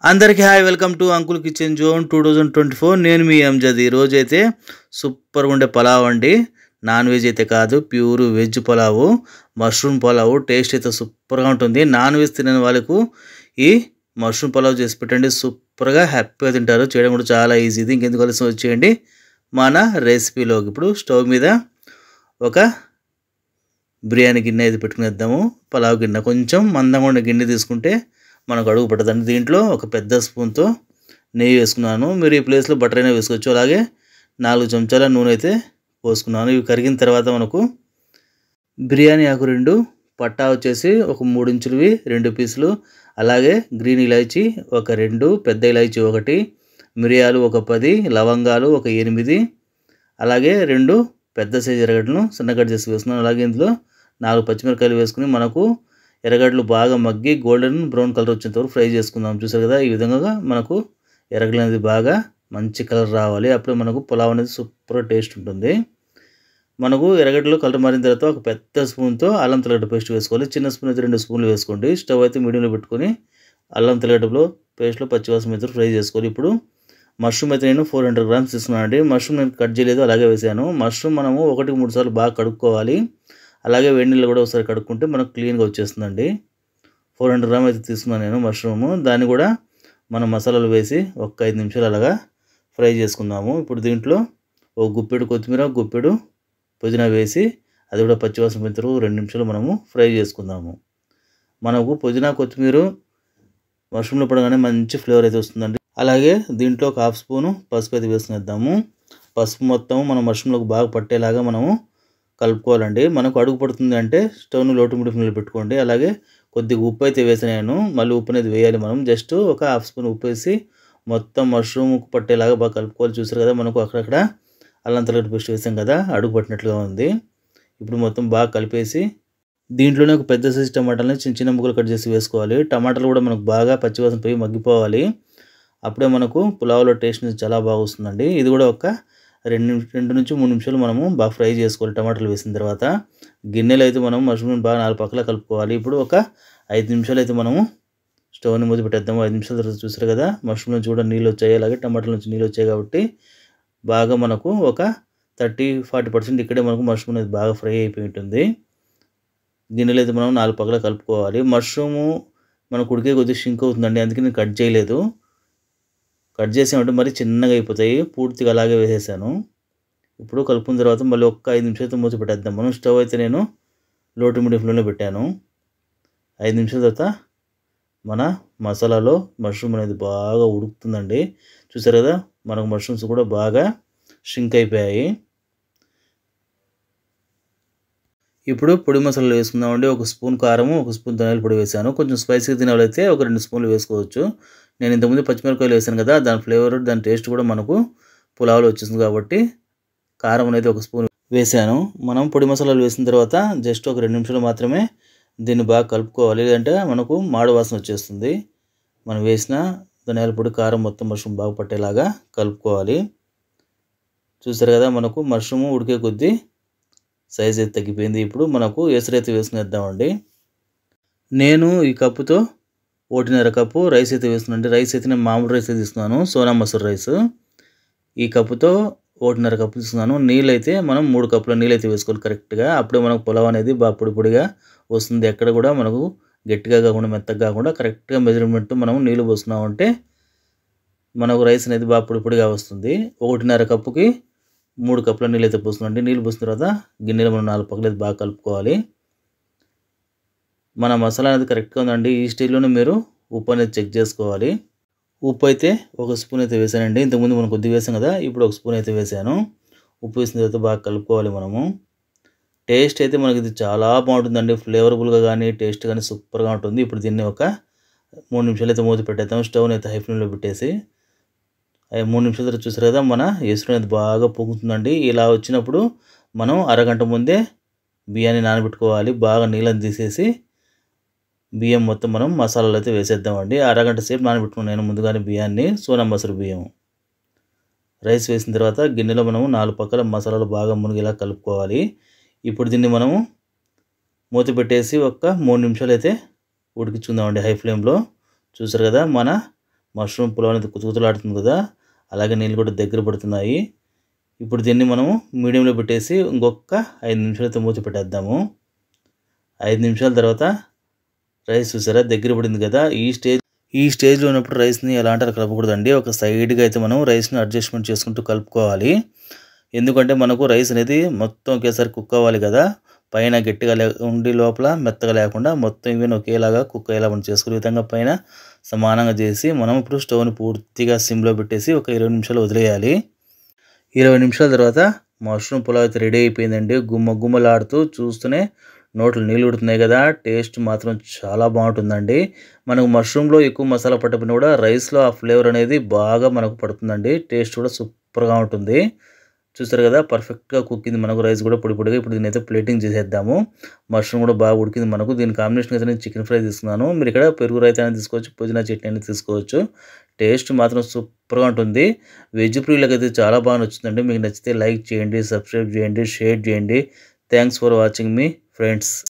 అందరికీ hi, welcome to uncle kitchen zone 2024. నేను మీ అంజద్. ఈరోజు అయితే సూపర్గా ఉండే పలావ్ అండి. నాన్ వెజ్ అయితే కాదు, pure veg pulao, mushroom pulao. Taste అయితే సూపర్గా ఉంటుంది. నాన్ వెజ్ తినని వాళ్ళకు ఈ మష్రూమ్ పలావ్ చేసి పెట్టండి, సూపర్గా హ్యాపీగా తింటారు. చేయడం కూడా చాలా ఈజీ. ఇది ఇంకెందుకు కలిసి వచ్చేయండి మన రెసిపీలోకి. ఇప్పుడు స్టవ్ మీద ఒక బిర్యానీ గిన్నె అయితే పెట్టుకునేద్దాము. పలావ్ గిన్నె కొంచెం మందంగా ఉండే గిన్నె తీసుకుంటే మనకు అడుగు పట్టదండి. దీంట్లో ఒక పెద్ద స్పూన్తో నెయ్యి వేసుకున్నాను. మీరు ఈ ప్లేస్లో బటర్ అయినా వేసుకోవచ్చు. అలాగే 4 చెంచాల నూనె అయితే పోసుకున్నాను. ఇవి కరిగిన తర్వాత మనకు బిర్యానీ ఆకు 2, పట్టా వచ్చేసి ఒక 3 ఇంచులవి 2 పీసులు, అలాగే గ్రీన్ ఇలాచీ ఒక 2, పెద్ద ఇలాచీ 1, మిరియాలు ఒక 10, లవంగాలు ఒక 8, అలాగే 2 పెద్ద సైజు ఎర్రగడ్డలను సన్నగడ్డ చేసి వేసుకున్నాను. అలాగే ఇందులో 4 పచ్చిమిరకాయలు వేసుకుని మనకు ఎర్రగడ్డలు బాగా మగ్గి గోల్డెన్ బ్రౌన్ కలర్ వచ్చేంత వరకు ఫ్రై చేసుకుందాం. చూసారు కదా, ఈ విధంగా మనకు ఎర్రగడ్డలు అనేది బాగా మంచి కలర్ రావాలి. అప్పుడే మనకు పులావ్ అనేది సూపర్ టేస్ట్ ఉంటుంది. మనకు ఎర్రగడ్డలు కలర్ మారిన తర్వాత ఒక పెద్ద స్పూన్తో అల్లం తెల్లగడ్డ పేస్ట్ వేసుకోవాలి. చిన్న స్పూన్ అయితే 2 స్పూన్లు వేసుకోండి. స్టవ్ అయితే మీడియంలో పెట్టుకొని అల్లం తెల్లగడ్డలో పేస్ట్లో పచ్చివాసన అయితే ఫ్రై చేసుకోవాలి. ఇప్పుడు మష్రూమ్ అయితే నేను 400 గ్రామ్స్ తీసుకున్నాను అండి. మష్రూమ్ నేను కట్ చేయలేదు, అలాగే వేసాను. మష్రూమ్ మనము 1-3 సార్లు బాగా కడుక్కోవాలి. అలాగే వేడి నీళ్ళు కూడా ఒకసారి కడుక్కుంటే మనకు క్లీన్గా వచ్చేస్తుందండి. 400 గ్రామ్ అయితే తీసుకున్నాను నేను మష్రూము. దాన్ని కూడా మనం మసాలాలు వేసి ఒక 5 నిమిషాలు అలాగా ఫ్రై చేసుకుందాము. ఇప్పుడు దీంట్లో ఒక గుప్పెడు కొత్తిమీర, గుప్పెడు పుదీనా వేసి అది కూడా పచ్చివాసన పోయిన 2 నిమిషాలు మనము ఫ్రై చేసుకుందాము. మనకు పుదీనా కొత్తిమీర మష్రూమ్లో పడగానే మంచి ఫ్లేవర్ అయితే వస్తుందండి. అలాగే దీంట్లో ఒక 1/2 స్పూను పసుపు అయితే వేసుకునేద్దాము. పసుపు మొత్తం మనం మష్రూమ్లోకి బాగా పట్టేలాగా మనము కలుపుకోవాలండి. మనకు అడుగు పడుతుంది అంటే స్టవ్ను లోటు మీడియంలో పెట్టుకోండి. అలాగే కొద్దిగా ఉప్పు అయితే వేసాను. మళ్ళీ ఉప్పు అనేది వేయాలి. మనం జస్ట్ ఒక 1/2 స్పూన్ ఉప్పు వేసి మొత్తం మష్రూమ్ పట్టేలాగా బాగా కలుపుకోవాలి. చూసారు కదా, మనకు అక్కడక్కడ అల్లం తెల్లగడ్డ పేస్ట్ వేసాం కదా, అడుగు పట్టినట్లుగా ఉంది. ఇప్పుడు మొత్తం బాగా కలిపేసి దీంట్లోనే ఒక పెద్ద సైజు టమాటాలని చిన్న చిన్న ముక్కలు కట్ చేసి వేసుకోవాలి. టమాటాలు కూడా మనకు బాగా పచ్చివాసన పోయి మగ్గిపోవాలి. అప్పుడే మనకు పులావ్లో టేస్ట్ చాలా బాగా వస్తుందండి. ఇది కూడా ఒక 2 నుంచి 3 నిమిషాలు మనము బాగా ఫ్రై చేసుకోవాలి. టమాటాలు వేసిన తర్వాత గిన్నెలో అయితే మనం మష్రూమ్ బాగా 4 పక్కల కలుపుకోవాలి. ఇప్పుడు ఒక 5 నిమిషాలు అయితే మనము స్టవ్ని మూసి పెట్టేద్దాము. 5 నిమిషాల తర్వాత చూసారు కదా, మష్రూమ్ నుంచి కూడా నీళ్ళు వచ్చాయి, అలాగే టమాటాల నుంచి నీళ్ళు వచ్చాయి. కాబట్టి బాగా మనకు ఒక 30-40% ఇక్కడే మనకు మష్రూమ్ అనేది బాగా ఫ్రై అయిపోయి ఉంటుంది. గిన్నెలో అయితే మనం 4 పక్కల కలుపుకోవాలి. మష్రూము మనకు ఉడికే కొద్దిగా షింక్ అవుతుందండి, అందుకే నేను కట్ చేయలేదు. కట్ చేసామంటే మరి చిన్నగా అయిపోతాయి. పూర్తిగా అలాగే వేసేసాను. ఇప్పుడు కలుపుకున్న తర్వాత మళ్ళీ ఒక 5 నిమిషాలతో మూసి పెట్టేద్దాం. మనం స్టవ్ అయితే నేను లోటు మీడియం ఫ్లేమ్లో పెట్టాను. 5 నిమిషాల తర్వాత మన మసాలాలో మష్రూమ్ అనేది బాగా ఉడుకుతుందండి. చూసారు కదా, మనకు మష్రూమ్స్ కూడా బాగా షింక్ అయిపోయాయి. ఇప్పుడు పొడి మసాలాలు వేసుకుందామండి. 1 స్పూన్ కారము, 1 స్పూన్ ధనియాల పొడి వేసాను. కొంచెం స్పైసీగా తినాలైతే ఒక 2 స్పూన్లు వేసుకోవచ్చు. నేను ఇంతకుముందు పచ్చిమిరపకాయలు వేసాను కదా, దాని ఫ్లేవర్ దాని టేస్ట్ కూడా మనకు పులావ్లో వచ్చేసింది. కాబట్టి కారం అనేది 1 స్పూన్ వేసాను. మనం పొడి మసాలాలు వేసిన తర్వాత జస్ట్ ఒక 2 నిమిషాలు మాత్రమే దీన్ని బాగా కలుపుకోవాలి, లేదంటే మనకు మాడు వాసన వచ్చేస్తుంది. మనం వేసిన ధనియాల పొడి, కారం మొత్తం మష్రూమ్ బాగా పట్టేలాగా కలుపుకోవాలి. చూసారు కదా, మనకు మష్రూమ్ ఉడికే కొద్దీ సైజ్ అయితే తగ్గిపోయింది. ఇప్పుడు మనకు ఎసరైతే వేసుకునేద్దామండి. నేను ఈ కప్పుతో 1.5 కప్పు రైస్ అయితే వేస్తున్నానండి. రైస్ అయితే నేను మామూలు రైస్ అయితే తీసుకున్నాను, సోనా మసూర్ రైస్. ఈ కప్పుతో 1.5 కప్పు తీసుకున్నాను. నీళ్ళు అయితే మనం 3 కప్పుల నీళ్ళు అయితే వేసుకోవాలి కరెక్ట్గా. అప్పుడే మనకు పులావ్ అనేది బాగా పొడి పొడిగా వస్తుంది. ఎక్కడ కూడా మనకు గట్టిగా కాకుండా మెత్తగా కాకుండా కరెక్ట్గా మెజర్మెంట్ మనం నీళ్ళు పోసుకున్నామంటే మనకు రైస్ అనేది బాగా పొడి పొడిగా వస్తుంది. 1.5 కప్పుకి 3 కప్పుల నీళ్ళు అయితే పోస్తున్నాండి. నీళ్ళు పోసిన తర్వాత గిన్నెలో మనం 4 పక్కలు అయితే బాగా కలుపుకోవాలి. మన మసాలా అనేది కరెక్ట్గా ఉందండి. ఈ స్టేజ్లోనే మీరు ఉప్పు అనేది చెక్ చేసుకోవాలి. ఉప్పు అయితే 1 స్పూన్ అయితే వేసానండి. ఇంతకుముందు మనం కొద్దిగా వేసాం కదా, ఇప్పుడు 1 స్పూన్ అయితే వేసాను. ఉప్పు వేసిన తర్వాత బాగా కలుపుకోవాలి మనము. టేస్ట్ అయితే మనకి ఇది చాలా బాగుంటుందండి. ఫ్లేవరబుల్గా కానీ టేస్ట్ కానీ సూపర్గా ఉంటుంది. ఇప్పుడు దీన్ని ఒక 3 నిమిషాలు అయితే మూసి పెట్టేద్దాం. స్టవ్ని అయితే హై ఫ్లేమ్లో పెట్టేసి 3 నిమిషాల తర్వాత చూసారు కదా, మన ఎసురు అనేది బాగా పొంగుతుందండి. ఇలా వచ్చినప్పుడు మనం అరగంట ముందే బియ్యాన్ని నానబెట్టుకోవాలి. బాగా నీళ్ళని తీసేసి బియ్యం మొత్తం మనం మసాలాలు అయితే వేసేద్దామండి. అరగంట సేపు నానబెట్టుకున్నాను నేను ముందుగానే బియ్యాన్ని, సోనా మసూర్ బియ్యం. రైస్ వేసిన తర్వాత గిన్నెలో మనము 4 పక్కల మసాలాలు బాగా మునిగేలా కలుపుకోవాలి. ఇప్పుడు దీన్ని మనము మూత పెట్టేసి ఒక 3 నిమిషాలు అయితే ఉడికించుకుందామండి హై ఫ్లేమ్లో. చూసారు కదా, మన మష్రూమ్ పులావ్ అనేది కుతుకుతులాడుతుంది కదా, అలాగే నీళ్ళు కూడా దగ్గర పడుతున్నాయి. ఇప్పుడు దీన్ని మనము మీడియంలో పెట్టేసి ఇంకొక 5 నిమిషాలు అయితే మూత పెట్టేద్దాము. 5 నిమిషాల తర్వాత రైస్ చూసారా దగ్గర పడింది కదా. ఈ స్టేజ్లో ఉన్నప్పుడు రైస్ని ఎలా అంటే అలా కలపకూడదండి. ఒక సైడ్గా అయితే మనం రైస్ని అడ్జస్ట్మెంట్ చేసుకుంటూ కలుపుకోవాలి. ఎందుకంటే మనకు రైస్ అనేది మొత్తం ఒకేసారి కుక్ అవ్వాలి కదా. పైన గట్టిగా ఉండి లోపల మెత్తగా లేకుండా మొత్తం ఇవన్నీ ఒకేలాగా కుక్ అయ్యేలా మనం చేసుకునే విధంగా పైన సమానంగా చేసి మనం ఇప్పుడు స్టవ్ని పూర్తిగా సిమ్లో పెట్టేసి ఒక 20 నిమిషాలు వదిలేయాలి. 20 నిమిషాల తర్వాత మష్రూమ్ పులావ్ అయితే రెడీ అయిపోయిందండి. గుమ్మలాడుతూ చూస్తూనే నోట్లు నీళ్ళు ఉడుతున్నాయి కదా. టేస్ట్ మాత్రం చాలా బాగుంటుందండి. మనకు మష్రూమ్లో ఎక్కువ మసాలా పట్టకపోయినా కూడా రైస్లో ఆ ఫ్లేవర్ అనేది బాగా మనకు పడుతుందండి. టేస్ట్ కూడా సూపర్గా ఉంటుంది. చూసారు కదా పర్ఫెక్ట్గా కుక్కింది మనకు. రైస్ కూడా పొడిగా. ఇప్పుడు దీని అయితే ప్లేటింగ్ చేసేద్దాము. మష్రూమ్ కూడా బాగా ఉడికింది మనకు. దీని కాంబినేషన్ అయితే నేను చికెన్ ఫ్రై తీసుకున్నాను. మీరు ఇక్కడ పెరుగు రైతా అనేది తీసుకోవచ్చు, పుదీనా చట్నీ అనేది తీసుకోవచ్చు. టేస్ట్ మాత్రం సూపర్గా ఉంటుంది. వెజ్ ప్రియులకు అయితే చాలా బాగా నచ్చుతుందండి. మీకు నచ్చితే లైక్ చేయండి, సబ్స్క్రైబ్ చేయండి, షేర్ చేయండి. Thanks for watching me friends.